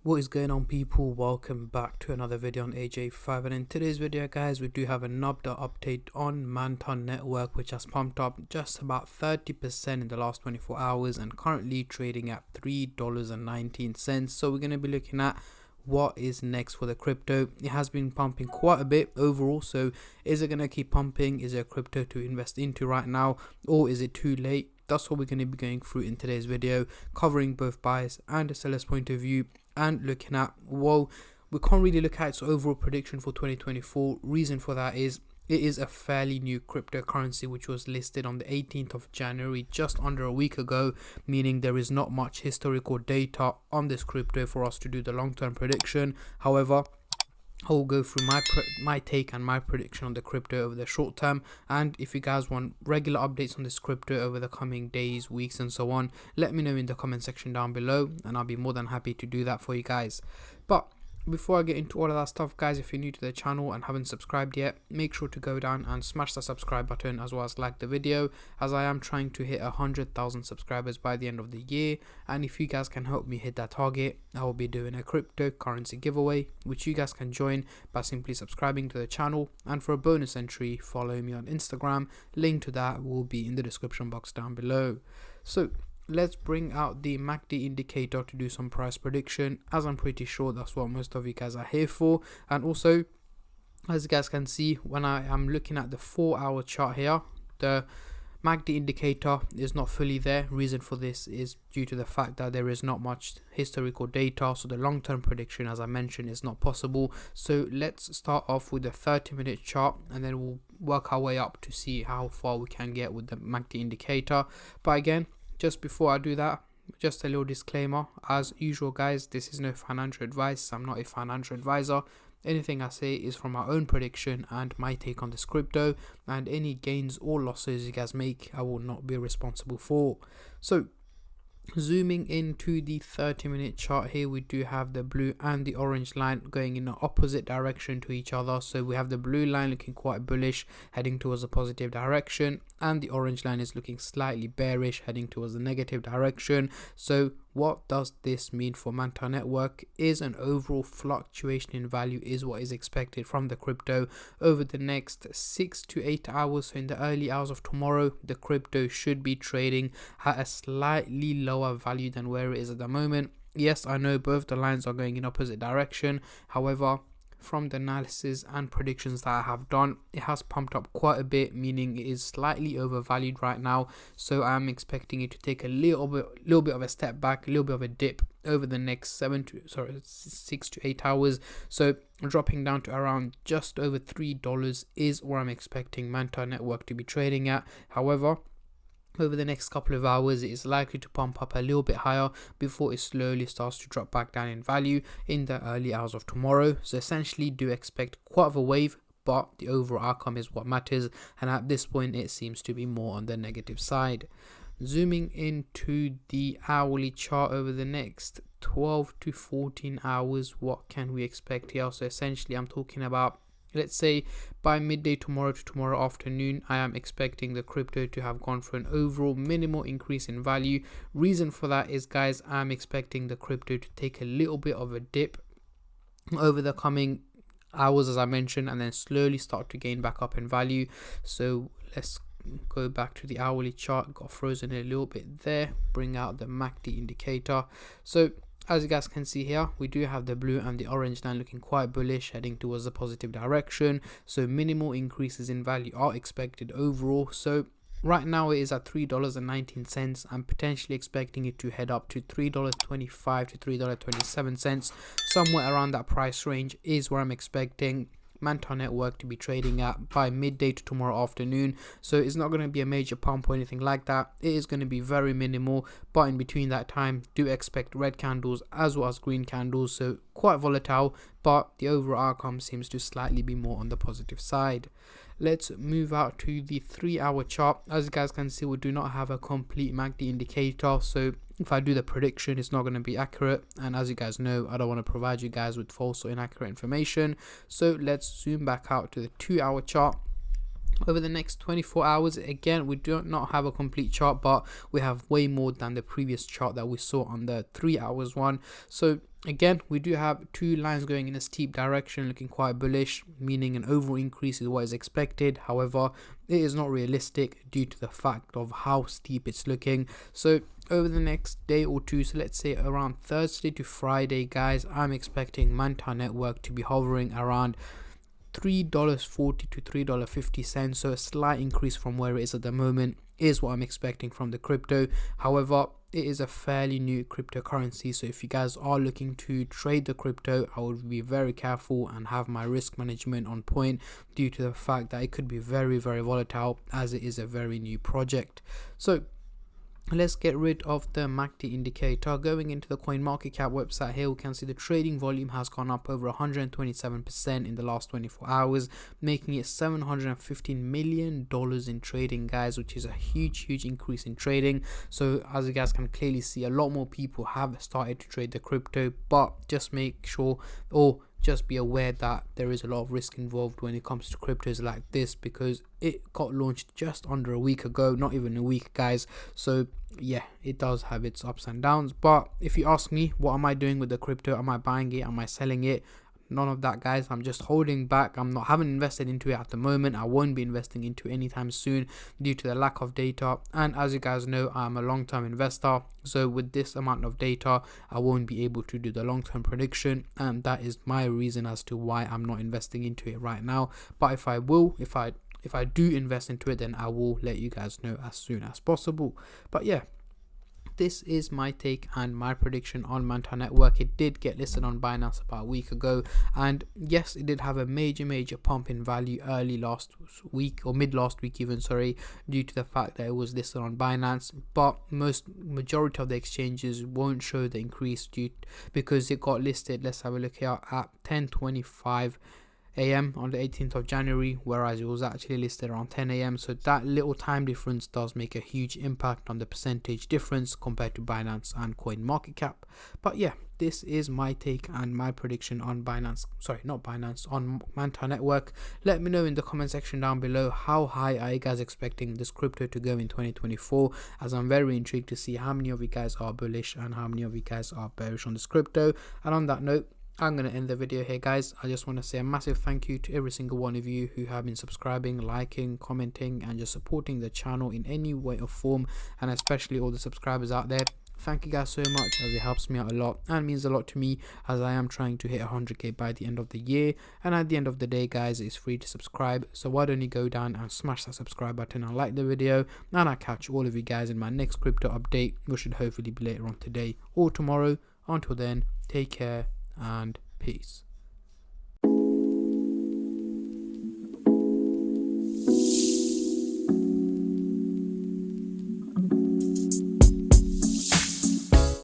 What is going on, people? Welcome back to another video on AJ5, and in today's video guys, we do have another update on Manta network, which has pumped up just about 30% in the last 24 hours and currently trading at $3.19. So we're going to be looking at what is next for the crypto. It has been pumping quite a bit overall, so is it going to keep pumping? Is there a crypto to invest into right now, or is it too late? That's what we're going to be going through in today's video, covering both buyers and the seller's point of view, and looking at, well, we can't really look at its overall prediction for 2024. Reason for that is it is a fairly new cryptocurrency which was listed on the 18th of January, just under a week ago, meaning there is not much historical data on this crypto for us to do the long-term prediction. However, I will go through my take and my prediction on the crypto over the short term, and if you guys want regular updates on this crypto over the coming days, weeks and so on, let me know in the comment section down below and I'll be more than happy to do that for you guys. But before I get into all of that stuff guys, if you're new to the channel and haven't subscribed yet, make sure to go down and smash that subscribe button, as well as like the video, as I am trying to hit 100,000 subscribers by the end of the year. And if you guys can help me hit that target, I will be doing a cryptocurrency giveaway, which you guys can join by simply subscribing to the channel, and for a bonus entry, follow me on Instagram. Link to that will be in the description box down below. So let's bring out the MACD indicator to do some price prediction, as I'm pretty sure that's what most of you guys are here for. And also, as you guys can see, when I am looking at the 4-hour chart here, the MACD indicator is not fully there. Reason for this is due to the fact that there is not much historical data, so the long-term prediction, as I mentioned, is not possible. So let's start off with the 30-minute chart, and then we'll work our way up to see how far we can get with the MACD indicator. But again, just before I do that, just a little disclaimer. As usual guys, this is no financial advice. I'm not a financial advisor. Anything I say is from my own prediction and my take on this crypto, and any gains or losses you guys make, I will not be responsible for. So zooming into the 30-minute chart here, we do have the blue and the orange line going in the opposite direction to each other. So we have the blue line looking quite bullish, heading towards a positive direction, and the orange line is looking slightly bearish, heading towards the negative direction. So what does this mean for Manta network? Is an overall fluctuation in value is what is expected from the crypto over the next 6 to 8 hours. So in the early hours of tomorrow, the crypto should be trading at a slightly lower value than where it is at the moment. Yes, I know both the lines are going in opposite direction. However, from the analysis and predictions that I have done, it has pumped up quite a bit, meaning it is slightly overvalued right now. So I am expecting it to take a little bit of a step back, a little bit of a dip over the next 6 to 8 hours. So dropping down to around just over $3 is where I'm expecting Manta network to be trading at. However, over the next couple of hours, it is likely to pump up a little bit higher before it slowly starts to drop back down in value in the early hours of tomorrow. So essentially, do expect quite of a wave, but the overall outcome is what matters, and at this point it seems to be more on the negative side. Zooming into the hourly chart over the next 12 to 14 hours, what can we expect here? So essentially, I'm talking about, let's say by midday tomorrow to tomorrow afternoon, I am expecting the crypto to have gone for an overall minimal increase in value. Reason for that is, guys, I'm expecting the crypto to take a little bit of a dip over the coming hours, as I mentioned, and then slowly start to gain back up in value. So let's go back to the hourly chart. Got frozen a little bit there. Bring out the MACD indicator. So as you guys can see here, we do have the blue and the orange line looking quite bullish, heading towards the positive direction. So minimal increases in value are expected overall. So right now it is at $3.19. I'm potentially expecting it to head up to $3.25 to $3.27. Somewhere around that price range is where I'm expecting Manta network to be trading at by midday to tomorrow afternoon. So it's not going to be a major pump or anything like that. It is going to be very minimal, but in between that time, do expect red candles as well as green candles. So quite volatile, but the overall outcome seems to slightly be more on the positive side. Let's move out to the 3-hour chart. As you guys can see, we do not have a complete MACD indicator, so if I do the prediction, it's not going to be accurate. And as you guys know, I don't want to provide you guys with false or inaccurate information. So let's zoom back out to the 2-hour chart. over the next 24 hours. Again, we do not have a complete chart, but we have way more than the previous chart that we saw on the 3 hours one. So again, we do have two lines going in a steep direction, looking quite bullish, meaning an overall increase is what is expected. However, it is not realistic due to the fact of how steep it's looking. So over the next day or two, so let's say around Thursday to Friday, guys, I'm expecting Manta network to be hovering around $3.40 to $3.50, so a slight increase from where it is at the moment is what I'm expecting from the crypto. However, it is a fairly new cryptocurrency, so if you guys are looking to trade the crypto, I would be very careful and have my risk management on point due to the fact that it could be very volatile as it is a very new project. So let's get rid of the MACD indicator. Going into the CoinMarketCap website here, we can see the trading volume has gone up over 127% in the last 24 hours, making it $715 million in trading, guys, which is a huge increase in trading. So as you guys can clearly see, a lot more people have started to trade the crypto, but just make sure, or just be aware that there is a lot of risk involved when it comes to cryptos like this, because it got launched just under a week ago, not even a week, guys. So yeah, it does have its ups and downs. But if you ask me, what am I doing with the crypto? Am I buying it? Am I selling it? None of that, guys. I'm just holding back. Haven't invested into it at the moment. I won't be investing into it anytime soon due to the lack of data. And as you guys know, I'm a long-term investor, so with this amount of data, I won't be able to do the long-term prediction, and that is my reason as to why I'm not investing into it right now. But if I do invest into it, then I will let you guys know as soon as possible. But yeah, this is my take and my prediction on Manta network. It did get listed on Binance about a week ago, and yes, it did have a major pump in value early last week, or mid last week even, sorry, due to the fact that it was listed on Binance. But majority of the exchanges won't show the increase because it got listed, let's have a look here, at 10:25 a.m. on the 18th of January, whereas it was actually listed around 10 a.m. So that little time difference does make a huge impact on the percentage difference compared to Binance and CoinMarketCap. But yeah, this is my take and my prediction on on Manta network. Let me know in the comment section down below, how high are you guys expecting this crypto to go in 2024, as I'm very intrigued to see how many of you guys are bullish and how many of you guys are bearish on this crypto. And on that note, I'm going to end the video here, guys. I just want to say a massive thank you to every single one of you who have been subscribing, liking, commenting, and just supporting the channel in any way or form, and especially all the subscribers out there. Thank you guys so much, as it helps me out a lot and means a lot to me, as I am trying to hit 100k by the end of the year. And at the end of the day, guys, it's free to subscribe, so why don't you go down and smash that subscribe button and like the video, and I'll catch all of you guys in my next crypto update, which should hopefully be later on today or tomorrow. Until then, take care and peace.